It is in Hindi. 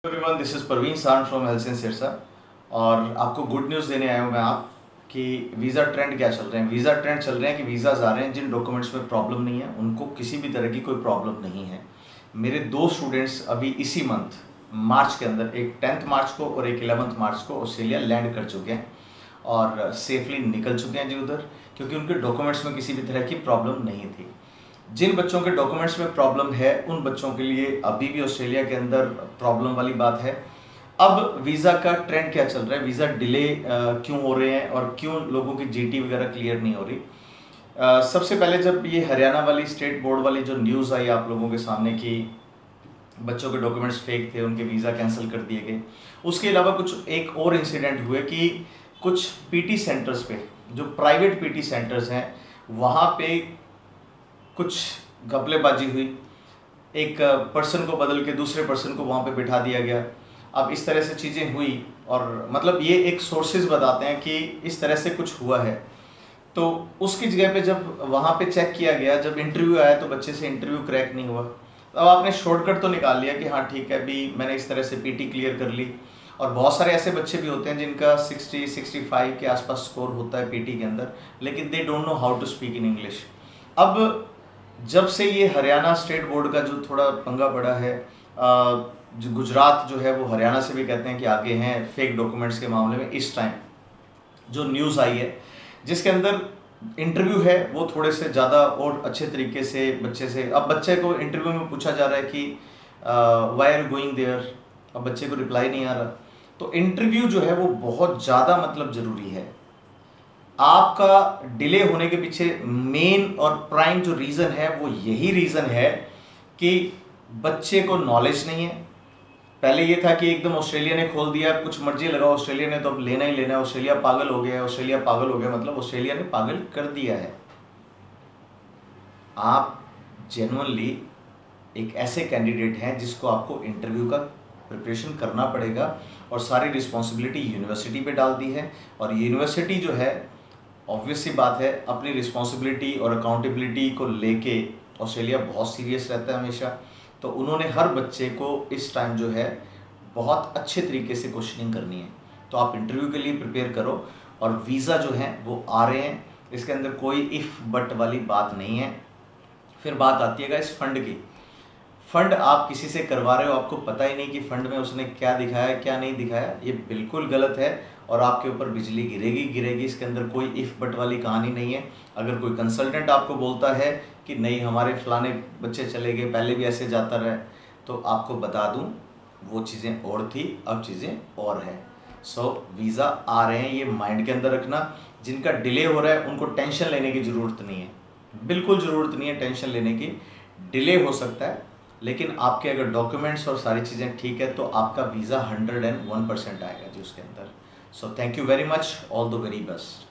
एवरीवन, दिस इज़ परवीन सान फ्रॉम हेल्थ एंड सिरसा। और आपको गुड न्यूज़ देने आया हूँ मैं आप कि वीज़ा ट्रेंड क्या चल रहे हैं। वीज़ा ट्रेंड चल रहे हैं कि वीज़ाज़ आ रहे हैं जिन डॉक्यूमेंट्स में प्रॉब्लम नहीं है उनको किसी भी तरह की कोई प्रॉब्लम नहीं है। मेरे दो स्टूडेंट्स अभी इसी मंथ मार्च के अंदर, एक 10th मार्च को और एक 11th मार्च को ऑस्ट्रेलिया लैंड कर चुके हैं और सेफली निकल चुके हैं जी उधर, क्योंकि उनके डॉक्यूमेंट्स में किसी भी तरह की प्रॉब्लम नहीं थी। जिन बच्चों के डॉक्यूमेंट्स में प्रॉब्लम है उन बच्चों के लिए अभी भी ऑस्ट्रेलिया के अंदर प्रॉब्लम वाली बात है। अब वीज़ा का ट्रेंड क्या चल रहा है, वीज़ा डिले क्यों हो रहे हैं और क्यों लोगों की जीटी वगैरह क्लियर नहीं हो रही। सबसे पहले जब ये हरियाणा वाली स्टेट बोर्ड वाली जो न्यूज़ आई आप लोगों के सामने कि बच्चों के डॉक्यूमेंट्स फेक थे, उनके वीज़ा कैंसिल कर दिए गए, उसके अलावा कुछ एक और इंसिडेंट हुए कि कुछ पीटी सेंटर्स पे, जो प्राइवेट पीटी सेंटर्स हैं, वहाँ पे कुछ घपलेबाजी हुई। एक पर्सन को बदल के दूसरे पर्सन को वहाँ पे बिठा दिया गया। अब इस तरह से चीज़ें हुई और मतलब ये एक सोर्सेज बताते हैं कि इस तरह से कुछ हुआ है। तो उसकी जगह पे जब वहाँ पे चेक किया गया, जब इंटरव्यू आया तो बच्चे से इंटरव्यू क्रैक नहीं हुआ। अब आपने शॉर्टकट तो निकाल लिया कि हाँ ठीक है, अभी मैंने इस तरह से पीटी क्लियर कर ली। और बहुत सारे ऐसे बच्चे भी होते हैं जिनका 60-65 के आसपास स्कोर होता है पीटी के अंदर, लेकिन they don't know how to speak in English. अब जब से ये हरियाणा स्टेट बोर्ड का जो थोड़ा पंगा पड़ा है, जो गुजरात जो है वो हरियाणा से भी कहते हैं कि आगे हैं फेक डॉक्यूमेंट्स के मामले में। इस टाइम जो न्यूज़ आई है जिसके अंदर इंटरव्यू है वो थोड़े से ज़्यादा और अच्छे तरीके से बच्चे से, अब बच्चे को इंटरव्यू में पूछा जा रहा है कि वाई आर गोइंग देयर, अब बच्चे को रिप्लाई नहीं आ रहा। तो इंटरव्यू जो है वो बहुत ज़्यादा मतलब ज़रूरी है। आपका डिले होने के पीछे मेन और प्राइम जो रीज़न है वो यही रीज़न है कि बच्चे को नॉलेज नहीं है। पहले ये था कि एकदम ऑस्ट्रेलिया ने खोल दिया, कुछ मर्जी लगाओ ऑस्ट्रेलिया ने, तो अब लेना ही लेना है, ऑस्ट्रेलिया पागल हो गया है, ऑस्ट्रेलिया पागल हो गया मतलब ऑस्ट्रेलिया ने पागल कर दिया है। आप जेन्युइनली एक ऐसे कैंडिडेट हैं जिसको आपको इंटरव्यू का प्रिपरेशन करना पड़ेगा और सारी रिस्पॉन्सिबिलिटी यूनिवर्सिटी पे डाल दी है। और यूनिवर्सिटी जो है, ऑब्वियस सी बात है, अपनी रिस्पॉन्सिबिलिटी और अकाउंटेबिलिटी को लेके ऑस्ट्रेलिया बहुत सीरियस रहता है हमेशा। तो उन्होंने हर बच्चे को इस टाइम जो है बहुत अच्छे तरीके से क्वेश्चनिंग करनी है। तो आप इंटरव्यू के लिए प्रिपेयर करो और वीज़ा जो है वो आ रहे हैं, इसके अंदर कोई इफ़ बट वाली बात नहीं है। फिर बात आती है इस फंड की। फंड आप किसी से करवा रहे हो, आपको पता ही नहीं कि फंड में उसने क्या दिखाया क्या नहीं दिखाया, ये बिल्कुल गलत है और आपके ऊपर बिजली गिरेगी गिरेगी। इसके अंदर कोई इफ़ बट वाली कहानी नहीं है। अगर कोई कंसल्टेंट आपको बोलता है कि नहीं हमारे फलाने बच्चे चले गए, पहले भी ऐसे जाता रहा, तो आपको बता दूं वो चीज़ें और थी, अब चीज़ें और है। सो वीज़ा आ रहे हैं, ये माइंड के अंदर रखना। जिनका डिले हो रहा है उनको टेंशन लेने की ज़रूरत नहीं है, बिल्कुल ज़रूरत नहीं है टेंशन लेने की। डिले हो सकता है लेकिन आपके अगर डॉक्यूमेंट्स और सारी चीज़ें ठीक है तो आपका वीज़ा 101% आएगा जी उसके अंदर। So thank you very much, all the very best.